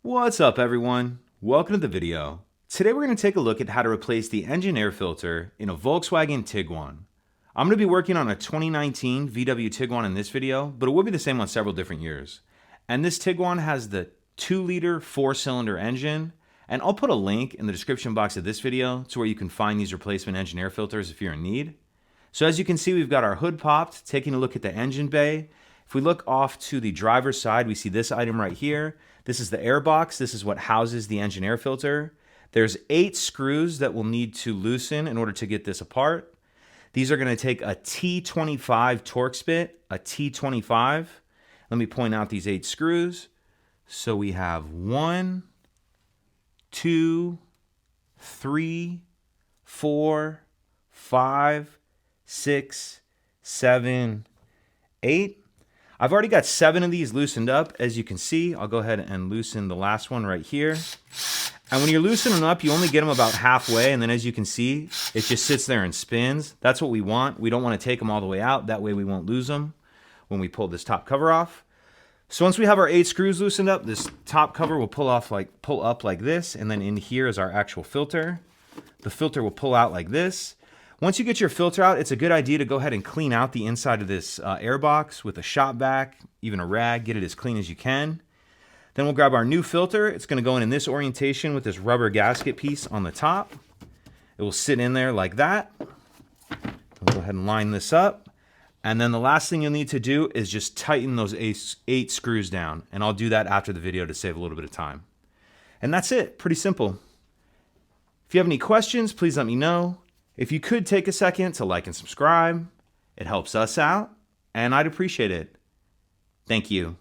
What's up everyone? Welcome to the video. Today we're going to take a look at how to replace the engine air filter in a Volkswagen Tiguan. I'm going to be working on a 2019 VW Tiguan in this video, but it will be the same on several different years. And this Tiguan has the 2-liter 4-cylinder engine, and I'll put a link in the description box of this video to where you can find these replacement engine air filters if you're in need. So as you can see, we've got our hood popped, taking a look at the engine bay. If we look off to the driver's side, we see this item right here. This is the air box. This is what houses the engine air filter. There's 8 screws that we'll need to loosen in order to get this apart. These are going to take a T25 Torx bit, a T25. Let me point out these 8 screws. So we have 1, 2, 3, 4, 5, 6, 7, 8. I've already got 7 of these loosened up. As you can see, I'll go ahead and loosen the last one right here. And when you're loosening them up, you only get them about halfway, and then as you can see, it just sits there and spins. That's what we want. We don't want to take them all the way out. That way we won't lose them when we pull this top cover off. So once we have our 8 screws loosened up, this top cover will pull up like this, and then in here is our actual filter. The filter will pull out like this. Once you get your filter out, it's a good idea to go ahead and clean out the inside of this air box with a shop vac, even a rag. Get it as clean as you can. Then we'll grab our new filter. It's going to go in this orientation with this rubber gasket piece on the top. It will sit in there like that. We'll go ahead and line this up. And then the last thing you'll need to do is just tighten those 8 screws down. And I'll do that after the video to save a little bit of time. And that's it. Pretty simple. If you have any questions, please let me know. If you could take a second to like and subscribe, it helps us out, and I'd appreciate it. Thank you.